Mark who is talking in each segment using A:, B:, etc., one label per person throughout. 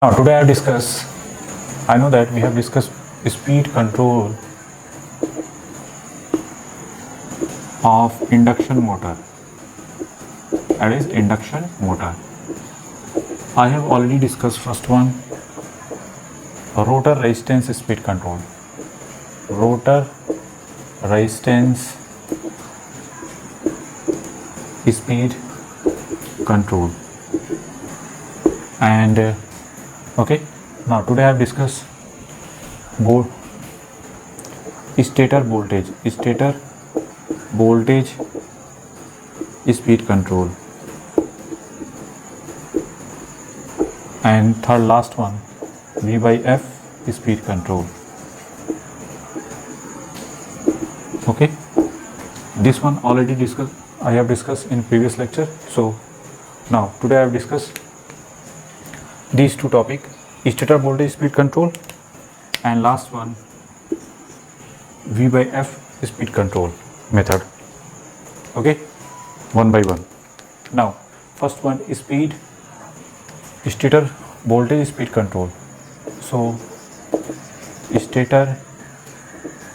A: Now today I know that we have discussed speed control of induction motor, that is induction motor. I have already discussed first one, rotor resistance speed control. Rotor resistance speed control. And okay, now today I have discussed stator voltage speed control, and third last one, V by F speed control. Okay, this one already discussed, I have discussed in previous lecture. So now today I have discussed these two topics, stator voltage speed control and last one, V by F speed control method. Okay, one by one. Now first one is stator voltage speed control. So stator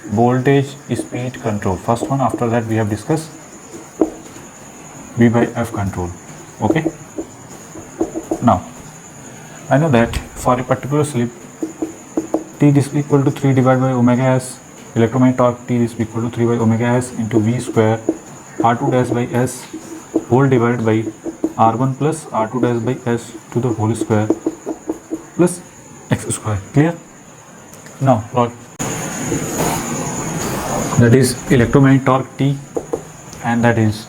A: voltage speed control, first one. After that we have discussed V by F control. Okay, now I know that for a particular slip, T is equal to 3 divided by omega s, electromagnetic torque T is equal to 3 by omega s into V square R2 dash by S whole divided by R1 plus R2 dash by S to the whole square plus X square. Clear? Now plot. That is electromagnetic torque T and that is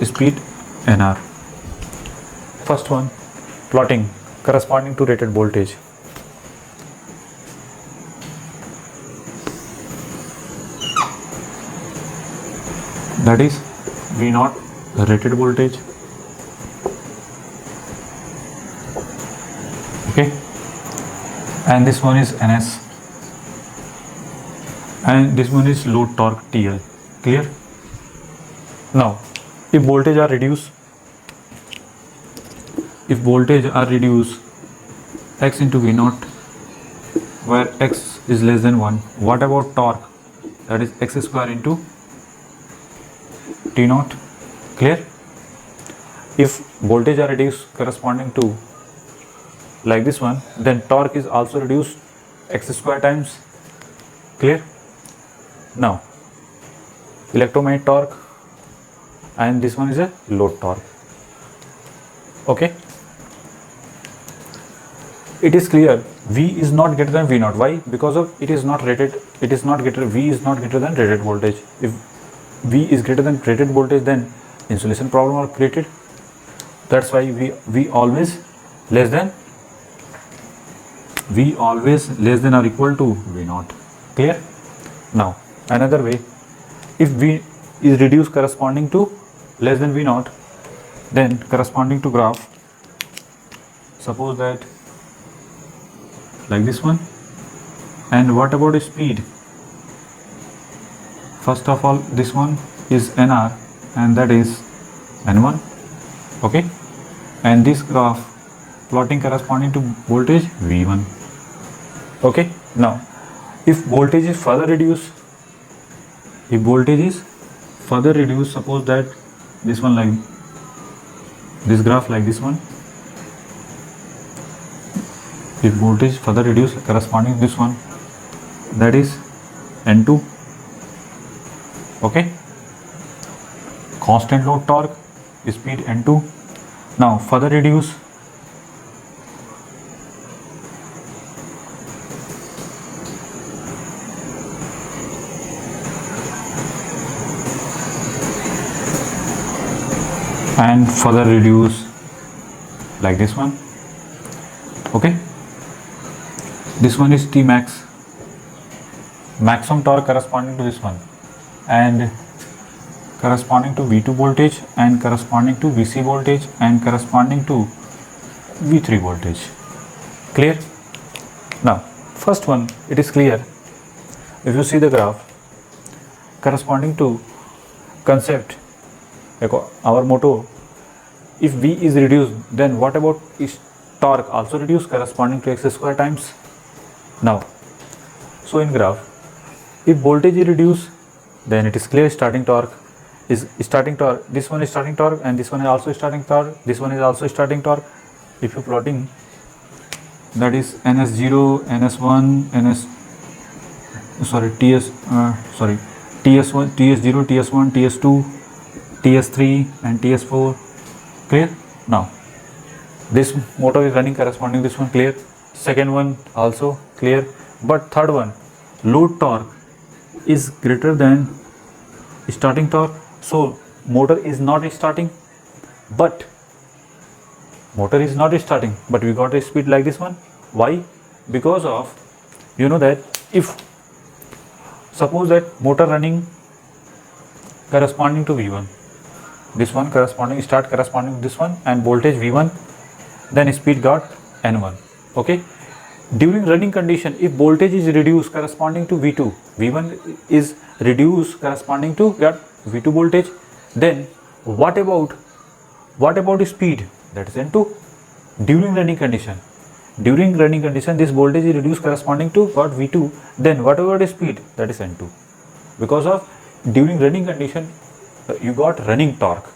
A: speed NR. First one, plotting corresponding to rated voltage. That is V naught, the rated voltage. Okay, and this one is NS and this one is load torque TL. Clear? Now if voltage are reduced, X into V naught, where X is less than 1, what about torque? That is X square into T naught. Clear? If voltage are reduced corresponding to like this one, then torque is also reduced X square times. Clear? Now electromagnetic torque and this one is a load torque. Okay, it is clear V is not greater than V naught. Why? Because of it is not rated, V is not greater than rated voltage. If V is greater than rated voltage, then insulation problem are created. That's why V always less than or equal to V naught. Clear? Now another way, if V is reduced corresponding to less than V naught, then corresponding to graph, suppose that like this one. And what about speed? First of all, this one is NR and that is N1. Okay, and this graph plotting corresponding to voltage V1. Okay, now if voltage is further reduced, suppose that this one, like this graph, like this one, if voltage further reduced corresponding to this one, that is N2. Okay, constant load torque, speed N2. Now further reduce, and further reduce like this one. Okay, this one is T max, maximum torque corresponding to this one, and corresponding to V2 voltage and corresponding to VC voltage and corresponding to V3 voltage. Clear? Now first one, it is clear. If you see the graph corresponding to concept, our motto, if V is reduced, then what about torque also reduce corresponding to x square times. Now, so in graph, if voltage is reduced, then it is clear starting torque is starting torque. This one is starting torque and this one is also starting torque. This one is also starting torque. If you plotting, that is ns0, ns1, ts1, ts0, ts1, ts2, ts3 and ts4. Clear? Now this motor is running corresponding this one. Clear? Second one also clear, but third one, load torque is greater than starting torque, so motor is not starting, but we got a speed like this one. Why? Because of, you know, that if suppose that motor running corresponding to V1, this one corresponding to this one, and voltage V1, then speed got N1. Okay, during running condition, if voltage is reduced corresponding to V2, V1 is reduced corresponding to V2 voltage, then what about speed? That is N2. During running condition, this voltage is reduced corresponding to V2, then what about the speed? That is N2. Because of during running condition you got running torque.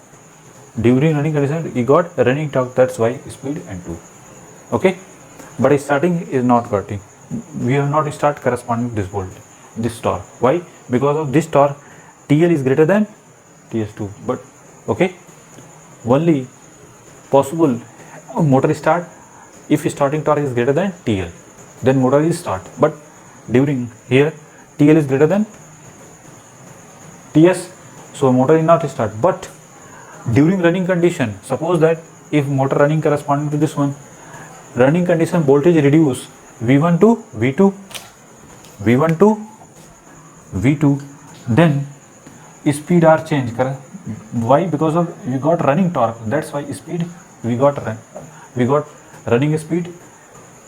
A: During running condition you got running torque, that's why speed N2. Okay, but starting is not getting, we have not start corresponding to this voltage, this torque. Why? Because of this torque TL is greater than TS2. But okay, only possible motor start if starting torque is greater than TL, then motor is start. But during here TL is greater than TS, so motor is not start. But during running condition, suppose that if motor running corresponding to this one, running condition voltage reduce V1 to V2, then speed are changed. Why? Because of we got running torque, that's why speed we got running speed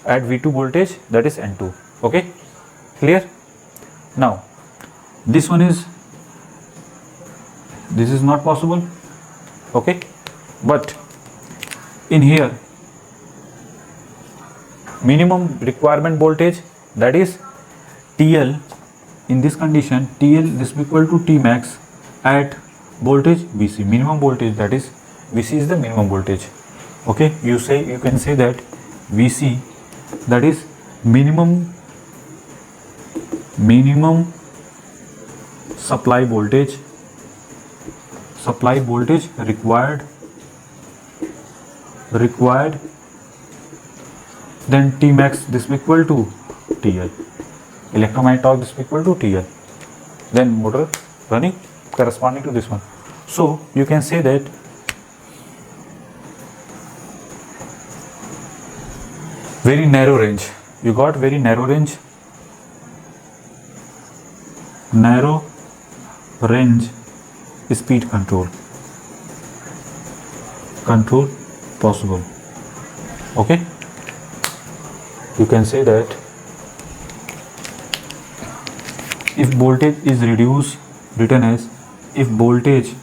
A: at V2 voltage, that is N2. Okay, clear? Now this is not possible. Okay, but in here minimum requirement voltage, that is TL, in this condition TL is equal to T max at voltage VC, minimum voltage, that is VC is the minimum voltage. Okay, you can say that VC, that is minimum supply voltage required, then T max this equal to TL, electromagnetic torque this equal to TL, then motor running corresponding to this one. So you can say that very narrow range, you got very narrow range speed control possible. Okay, you can say that if voltage is reduced, written as if voltage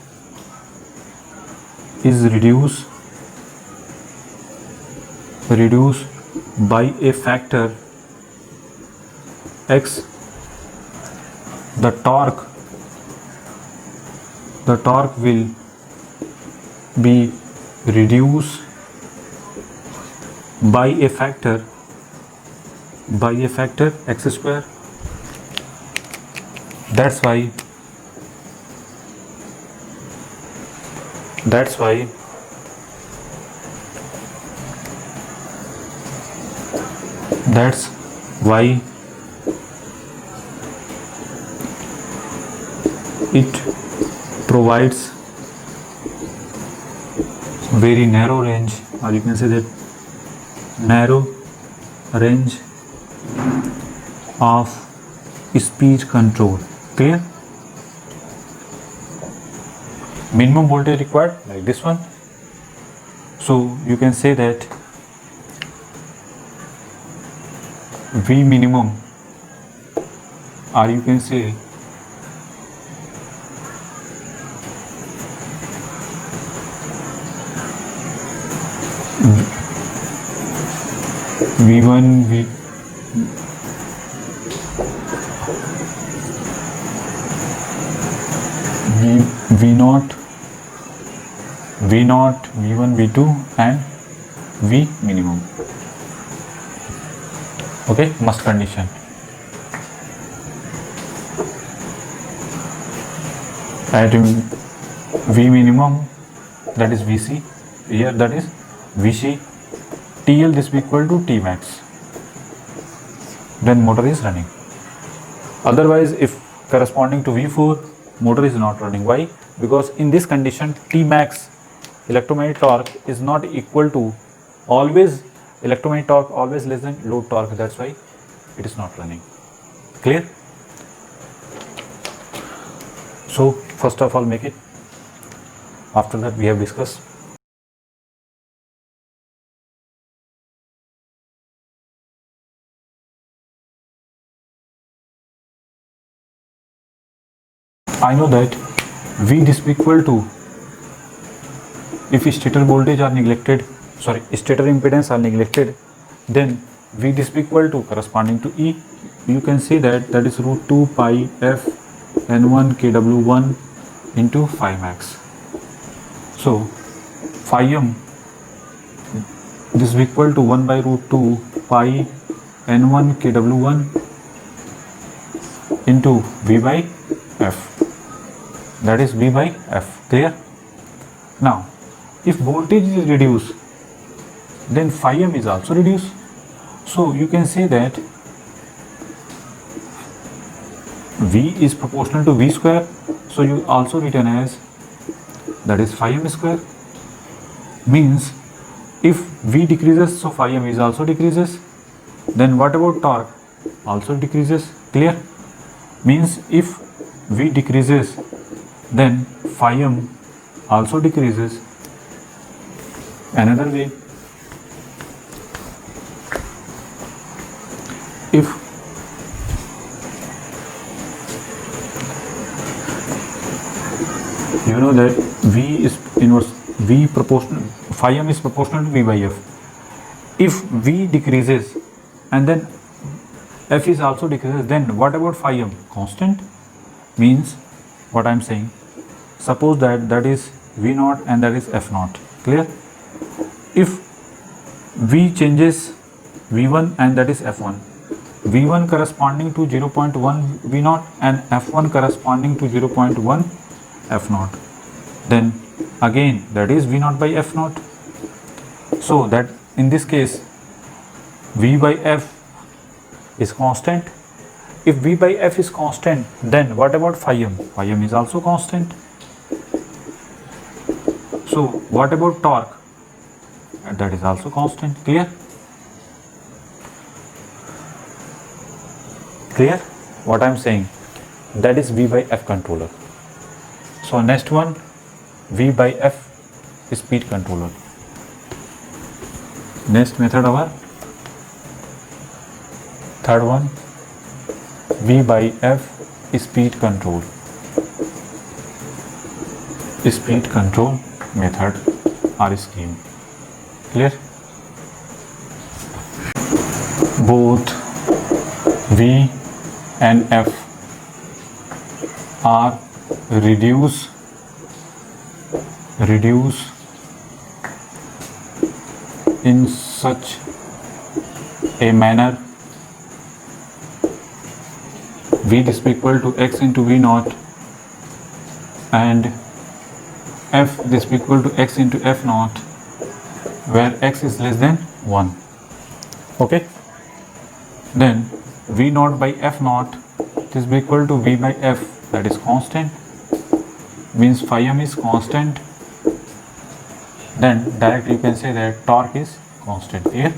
A: is reduced by a factor X, the torque will be reduced by a factor X square. That's why it provides very narrow range, or you can say that narrow range of speed control. Clear? Minimum voltage required like this one. So you can say that V minimum, or you can say V1 V0 V1 V2 and V minimum. Okay, must condition. At V minimum, that is Vc, here that is Vc, TL this will be equal to T max, then motor is running. Otherwise, if corresponding to V4, motor is not running. Why? Because in this condition, T max electromagnetic torque is not equal to always electromagnetic torque always less than load torque. That's why it is not running. Clear? So first of all, make it. After that, we have discussed. I know that V this will be equal to, if stator voltage are neglected, stator impedance are neglected, then V this will be equal to corresponding to E. You can say that is root 2 pi f N1 kW1 into phi max. So phi m this will be equal to 1 by root 2 pi N1 kW1 into V by F. That is V by F. Clear? Now, if voltage is reduced, then phi m is also reduced. So you can say that V is proportional to V square. So you also written as, that is phi m square. Means if V decreases, so phi m is also decreases. Then what about torque? Also decreases. Clear? Means if V decreases, then phi m also decreases. Another way, if you know that V is inverse, V proportional, phi m is proportional to V by F. If V decreases and then F is also decreases, then what about phi m? Constant. Means what I am saying, suppose that is V0 and that is F0. Clear? If V changes V1 and that is F1, V1 corresponding to 0.1 V0 and F1 corresponding to 0.1 F0, then again that is V0 by F0. So that in this case V by F is constant. If V by F is constant, then what about phi m? Phi m is also constant. So what about torque? That is also constant. Clear? Clear? What I am saying? That is V by F controller. So next one, V by F is speed controller. Next method our third one, V by F is speed control. Speed control method or scheme. Clear? Both V and F are reduce in such a manner V is equal to X into V0 and F is equal to X into F0, where X is less than 1. Okay? Then V0 by F0 is equal to V by F, that is constant. Means phi m is constant. Then directly you can say that torque is constant. Here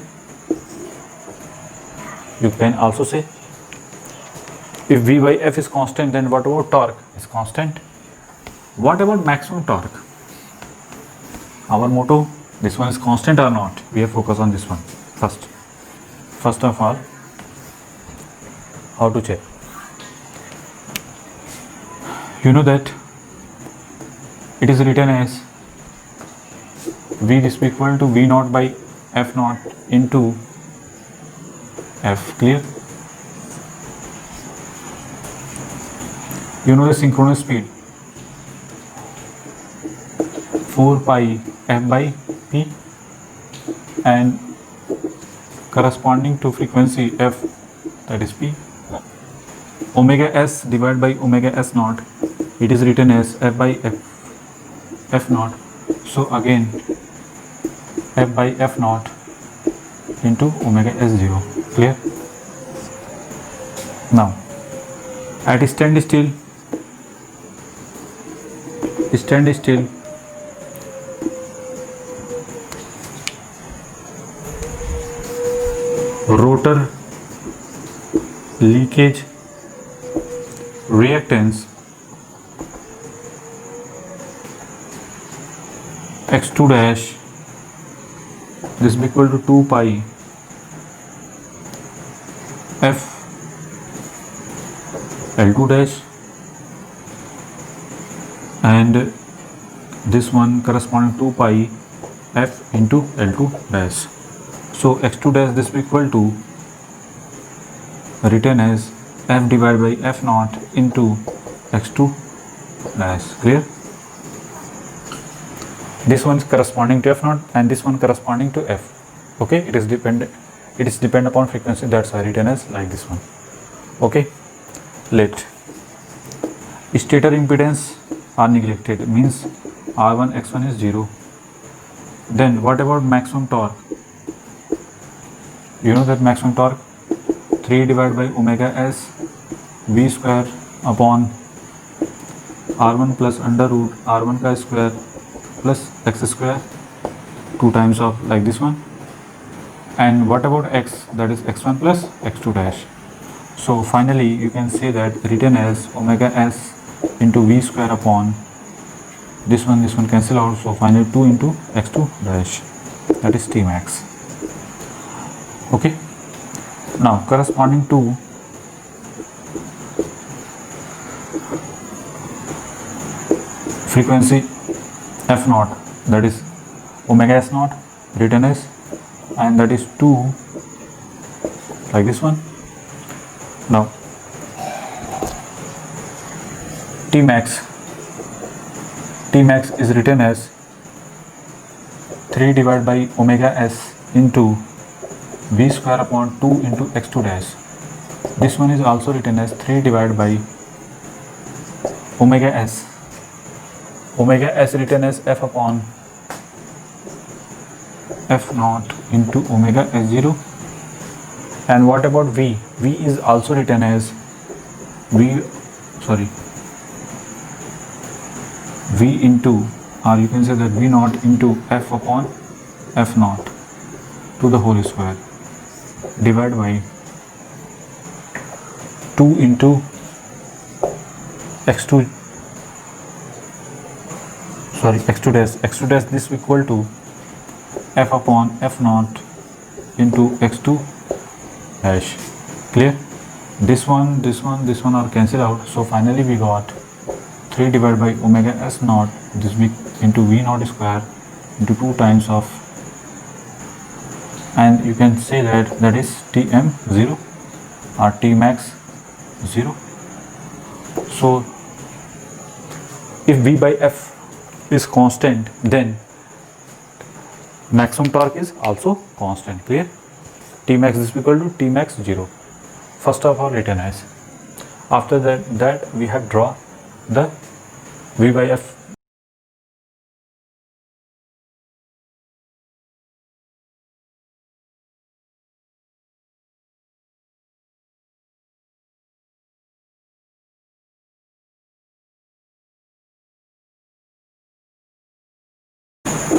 A: you can also say, if V by F is constant, then what about torque is constant. What about maximum torque? Our motto, this one is constant or not? We have focus on this one first. First of all, how to check? You know that it is written as V is equal to V0 by F0 into f. Clear? You know the synchronous speed 4 pi f by p, and corresponding to frequency f, that is p. Omega s divided by omega s naught, it is written as f by f naught. So again f by f naught into omega s0. Clear? Now at standstill rotor leakage reactance x2 dash, this is equal to 2 pi f L2 dash, and this one corresponding to pi f into L2 dash. So x2 dash, this is equal to written as f divided by f naught into x2 dash. Clear? This one is corresponding to f naught and this one corresponding to f. Okay, it is depend upon frequency, that's why written as like this one. Okay, let stator impedance are neglected, means r1 x1 is 0. Then what about maximum torque? You know that maximum torque 3 divided by omega s v square upon r1 plus under root r1 ka square plus x square, 2 times of like this one. And what about x, that is x1 plus x2 dash. So finally you can say that written as omega s into v square upon this one cancel out, so finally 2 into x2 dash, that is T max. Okay, now corresponding to frequency f naught, that is omega s naught written as, and that is 2 like this one. Now T max is written as 3 divided by omega s into v square upon 2 into x2 dash. This one is also written as 3 divided by omega s written as f upon f naught into omega s0. And what about v is also written as v into, or you can say that v naught into f upon f naught to the whole square divided by 2 into x2 dash, this equal to f upon f naught into x2 dash. Clear? This one are cancelled out, so finally we got 3 divided by omega s naught, this be into v naught square into 2 times of, and you can say that is Tm0 or T max 0. So if v by f is constant, then maximum torque is also constant. Clear? T max is equal to T max 0. First of all written as. After that we have drawn the v by f.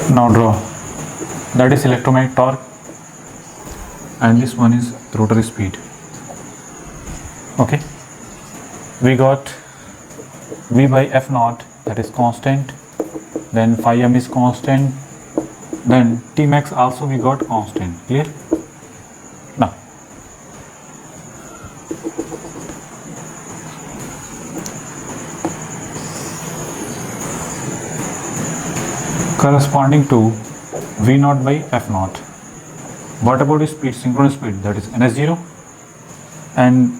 A: Now draw, that is electromagnetic torque, and this one is rotary speed. Okay, we got v by f naught, that is constant, then phi m is constant, then T max also we got constant. Clear? Now corresponding to v naught by f naught. What about the speed, synchronous speed, that is ns0. and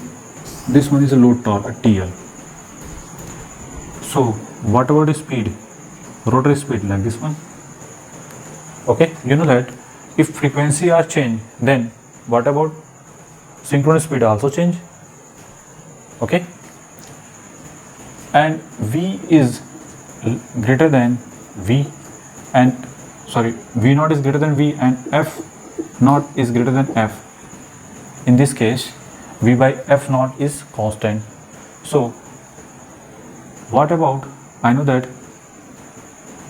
A: this one is a load torque, TL. So what about the speed, rotary speed, like this one? Okay, you know that if frequency are changed, then what about synchronous speed also change? Okay, and V is greater than V, and V naught is greater than V, and F naught is greater than F. In this case, V by F naught is constant. So what about, I know that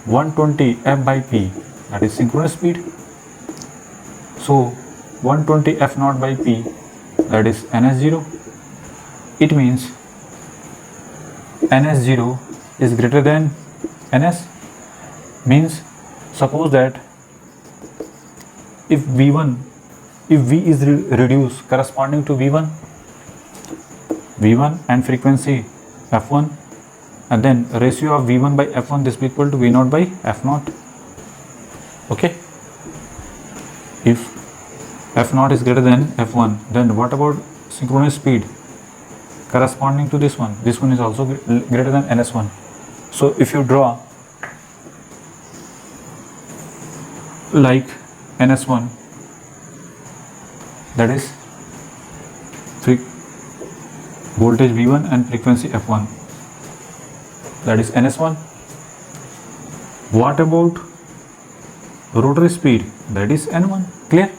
A: 120 F by P, that is synchronous speed. So 120 F naught by P, that is NS0. It means NS0 is greater than NS. Means suppose that if V is reduced corresponding to V1 and frequency F1, and then ratio of V1 by F1, this will be equal to V0 by F0. Okay, if F0 is greater than F1, then what about synchronous speed corresponding to this one? This one is also greater than NS1. So if you draw like NS1, that is voltage V1 and frequency F1, that is NS1. What about rotary speed? That is N1. Clear?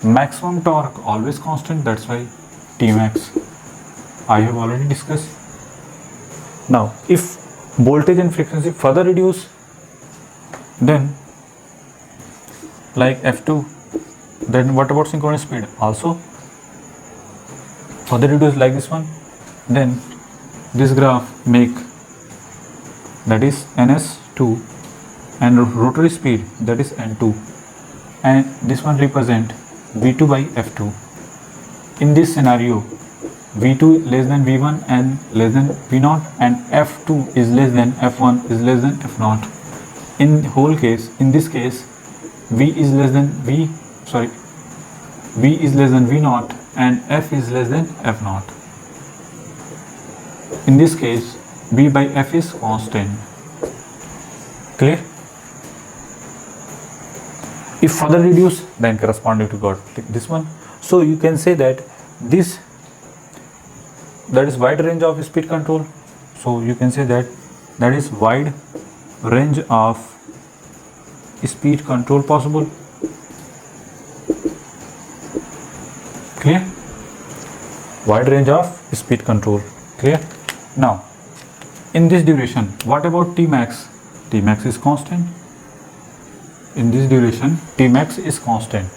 A: Maximum torque always constant, that's why Tmax I have already discussed. Now if voltage and frequency further reduce, then like F2, then what about synchronous speed? Also further reduce, like this one. Then this graph make, that is NS2, and rotary speed, that is N2, and this one represent V2 by F2. In this scenario, V2 less than V1 and less than V0, and F2 is less than F1 is less than F0. In whole case, in this case, V is less than V0 and F is less than F0. In this case, V by F is constant. Clear? If further reduce, then corresponding to got this one. So you can say that this, that is wide range of speed control. So you can say that that is wide range of speed control possible. Clear? Wide range of speed control. Clear? Now in this duration, what about Tmax? Tmax is constant. In this duration, Tmax is constant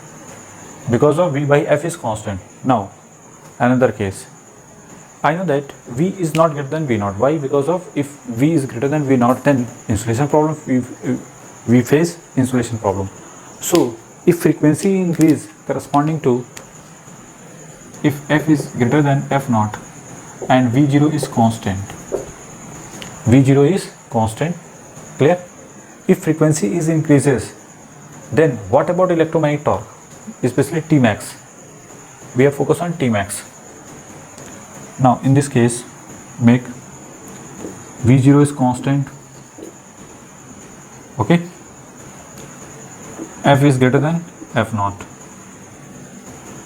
A: because of V by F is constant. Now another case, I know that V is not greater than V0. Why? Because of if V is greater than V0, then insulation problem, we face insulation problem. So if frequency increase corresponding to, if F is greater than F0 and V0 is constant, V0 is constant. Clear? If frequency is increases, then what about electromagnetic torque, especially Tmax? We are focused on Tmax. Now in this case, make V0 is constant. Okay, F is greater than F0.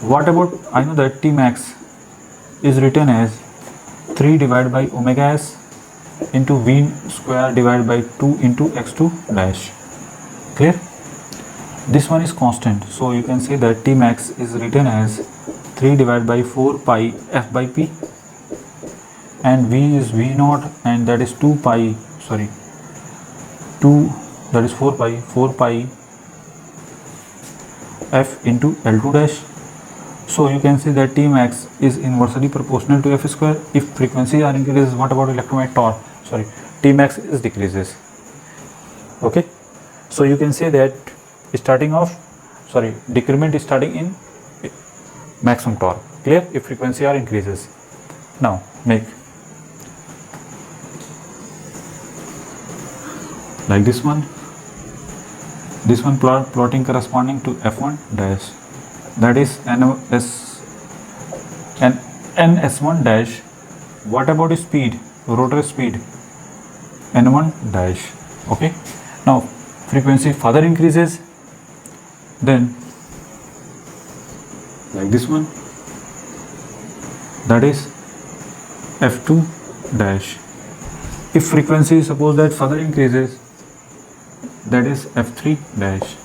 A: What about, I know that Tmax is written as 3 divided by omega s into V square divided by 2 into x2 dash. Clear? This one is constant, so you can say that Tmax is written as 3 divided by 4 pi F by P, and V is V0, and that is 2 pi, that is 4 pi F into L2 dash. So you can say that Tmax is inversely proportional to F square. If frequency are increases, what about electromagnetic torque? Tmax is decreases. Okay, so you can say that decrement is starting in maximum torque. Clear? If frequency are increases. Now make like this one plotting corresponding to F1 dash, that is NS and ns1 dash. What about speed, rotor speed? n1 dash. Okay, now frequency further increases, then like this one, that is f2 dash. If frequency suppose that further increases, that is f3 dash.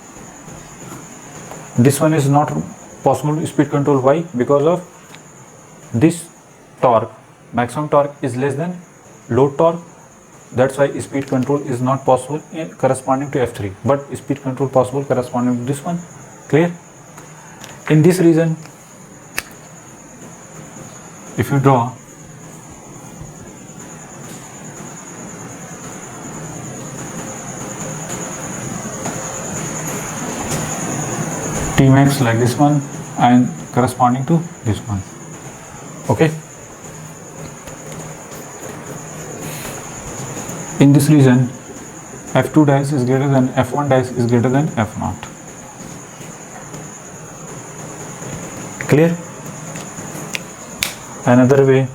A: This one is not possible speed control. Why? Because of this torque, maximum torque is less than load torque. That's why speed control is not possible in corresponding to f3, but speed control possible corresponding to this one. Clear? In this region, if you draw Tmax like this one and corresponding to this one. Okay, in this region f2 dash is greater than f1 dash is greater than f0. Clear? Another way,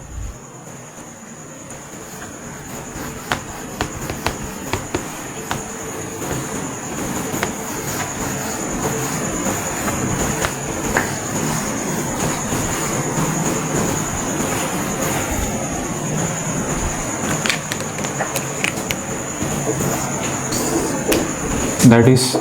A: that is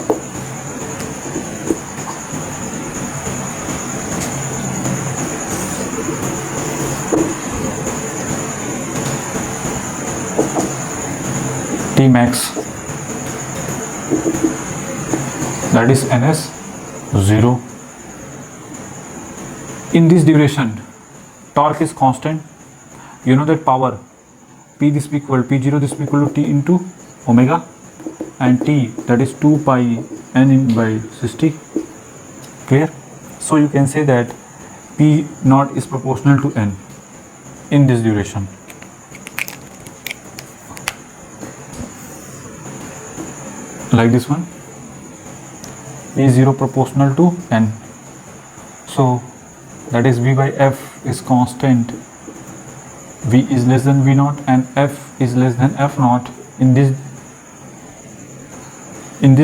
A: Tmax, that is ns0. In this duration, torque is constant. You know that power P this equal P0 this equal to T into omega, and T that is 2 pi n in by 60. Clear? So you can say that P naught is proportional to n in this duration. Like this one, P0 proportional to n. So that is V by F is constant. V is less than V naught and F is less than F naught in this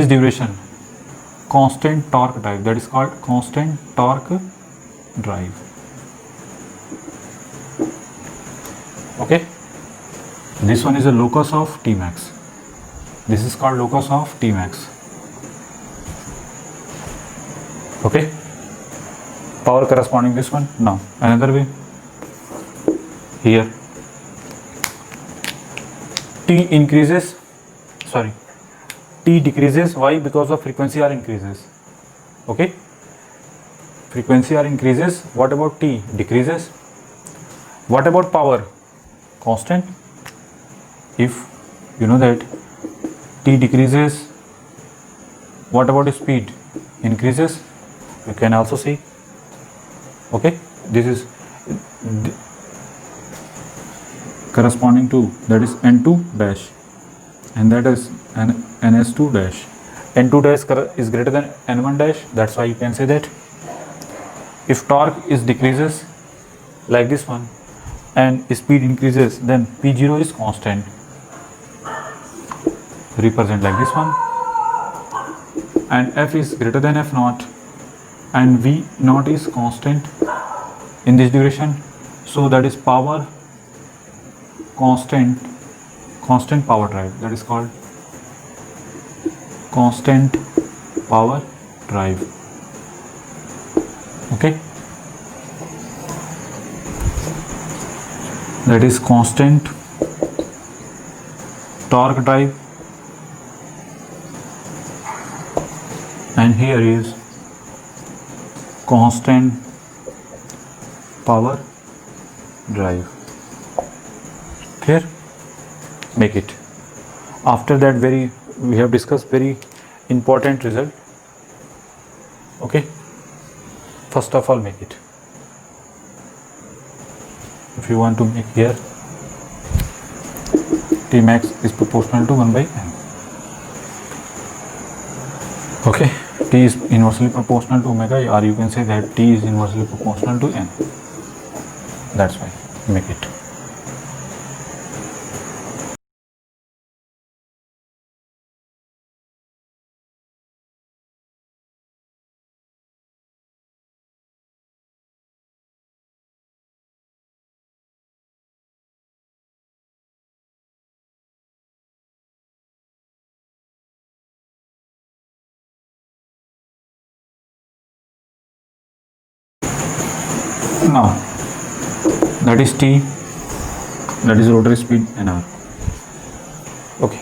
A: duration. Constant torque drive, that is called constant torque drive. Okay, this one is a locus of Tmax. This is called locus of Tmax. Okay, power corresponding this one. Now another way, here T decreases. Why? Because of frequency R increases. Okay, frequency R increases. What about T? Decreases. What about power? Constant. If you know that T decreases, what about speed? Increases. You can also see. Okay, this is corresponding to, that is n2 dash, and that is ns2 dash. n2 dash is greater than n1 dash. That's why you can say that if torque is decreases like this one and speed increases, then P0 is constant. Represent like this one, and F is greater than F naught and V naught is constant in this duration. So that is power constant power drive. That is called constant power drive. Okay, that is constant torque drive, and here is constant power drive. Here, make it. After that, we have discussed very important result. Okay, first of all, make it. If you want to make here, Tmax is proportional to 1 by n. Okay, T is inversely proportional to omega, or you can say that T is inversely proportional to n. That's why make it. Now that is T, that is rotary speed nr. Okay.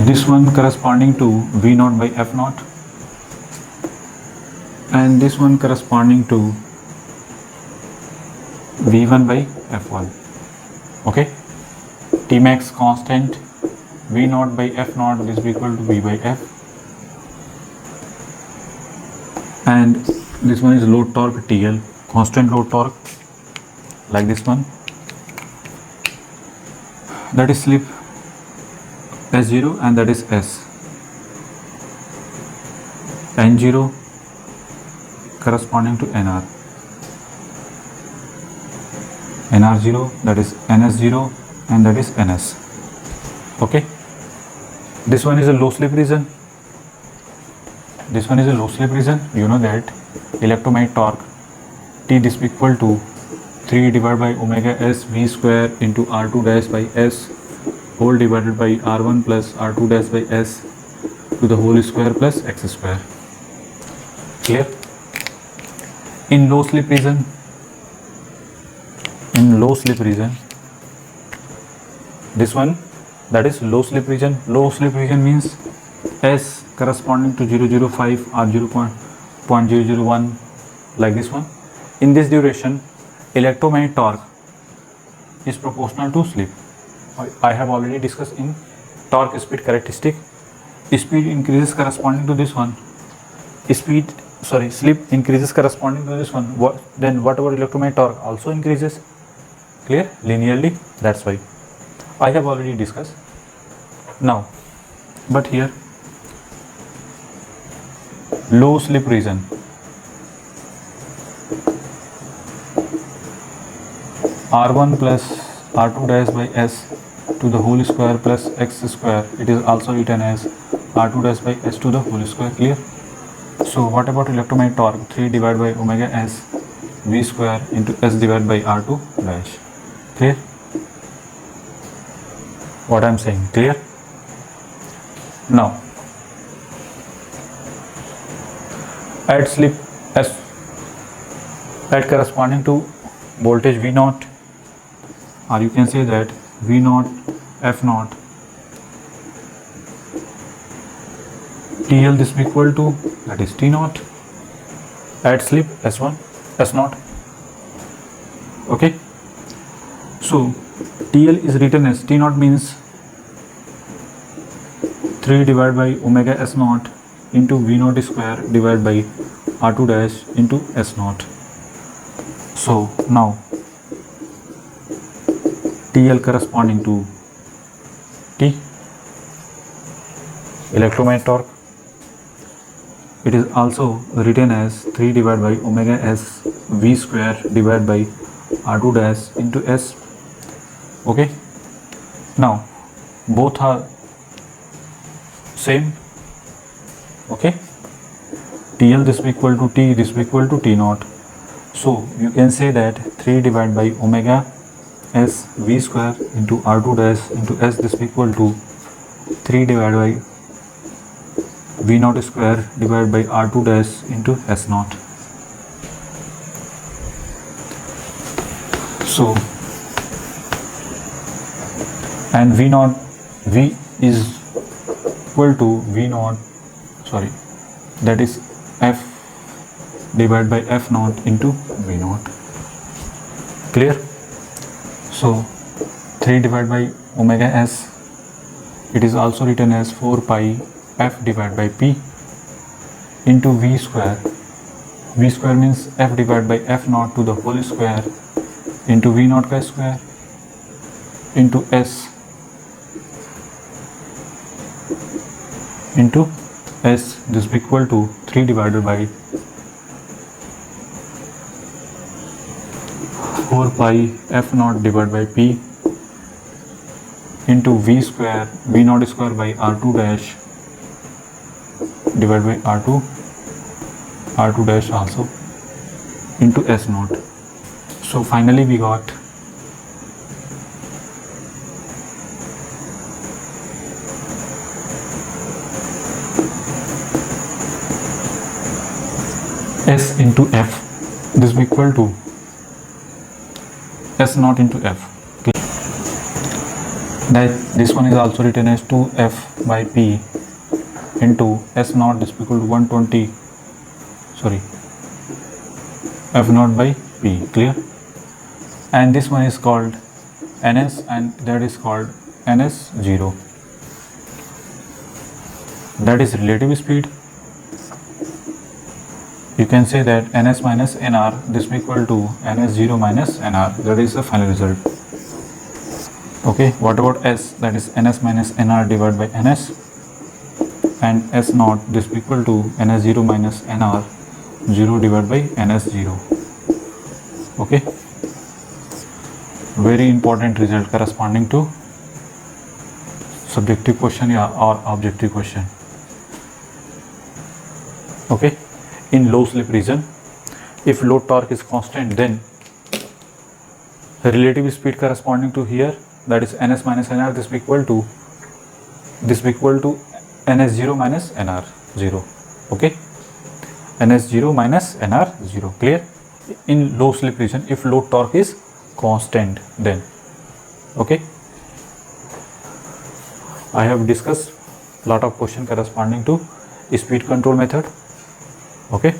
A: This one corresponding to V naught by F naught, and this one corresponding to V1 by F1. Okay. T max constant V naught by F naught is equal to V by F, and this one is load torque TL, constant load torque, like this one. That is slip S0 and that is S. N0 corresponding to NR. NR0, that is NS0 and that is NS. Okay. This one is a low slip region. This one is a low slip region. You know that electromagnetic torque T is equal to 3 divided by omega S V square into R2 dash by S whole divided by R1 plus R2 dash by S to the whole square plus X square. Clear? In low slip region, this one, that is low slip region. Low slip region means S corresponding to 0.005 or 0.001, like this one. In this duration, electromagnetic torque is proportional to slip. I have already discussed in torque speed characteristic. Speed increases corresponding to this one. Slip increases corresponding to this one. Then what about electromagnetic torque? Also increases. Clear? Linearly. That's why I have already discussed. Now, but here low slip region. R1 plus R2 dash by S to the whole square plus X square. It is also written as R2 dash by S to the whole square. Clear? So what about electromagnetic torque? 3 divided by omega S V square into S divided by R2 dash. Clear? What I am saying? Clear? Now at slip S, at corresponding to voltage V naught, or you can say that V naught F naught, TL this is equal to, that is T naught at slip S1 S naught. Okay. So TL is written as T naught means 3 divided by omega S naught into V naught square divided by R2 dash into S naught. So now TL corresponding to T, electromagnetic torque. It is also written as 3 divided by omega S V square divided by R2 dash into S. Okay. Now both are same. Okay. TL this is equal to T, this is equal to T naught. So you can say that 3 divided by omega S V square into R2 dash into S this is equal to 3 divided by V naught square divided by R2 dash into S naught. So and V naught, V is equal to V naught, that is F divided by F naught into V naught. Clear? So 3 divided by omega S, it is also written as 4 pi F divided by P into V square. V square means F divided by F naught to the whole square into V naught ka square into S into S, this will be equal to 3 divided by 4 pi f naught divided by p into v naught square by r2 dash divided by r2 dash also into s naught. So finally we got S into F, this will be equal to S naught into F. Okay. That this one is also written as 2F by P into S naught, this will be equal to 120, sorry, F naught by P, clear? And this one is called NS and that is called NS0. That is relative speed. You can say that Ns minus Nr, this will be equal to Ns0 minus Nr, that is the final result. Okay, what about S, that is Ns minus Nr divided by Ns, and S naught, this will be equal to Ns0 minus Nr, 0 divided by Ns0. Okay, very important result corresponding to subjective question or objective question. Okay. In low slip region, if load torque is constant, then the relative speed corresponding to here, that is Ns minus Nr, this will be equal to Ns0 minus Nr0. Okay, Ns0 minus Nr0, clear? In low slip region, if load torque is constant, then okay. I have discussed lot of question corresponding to speed control method. Okay,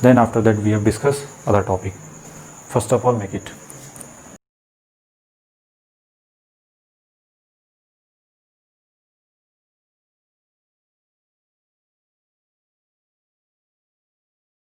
A: then after that we have discussed other topic. First of all, make it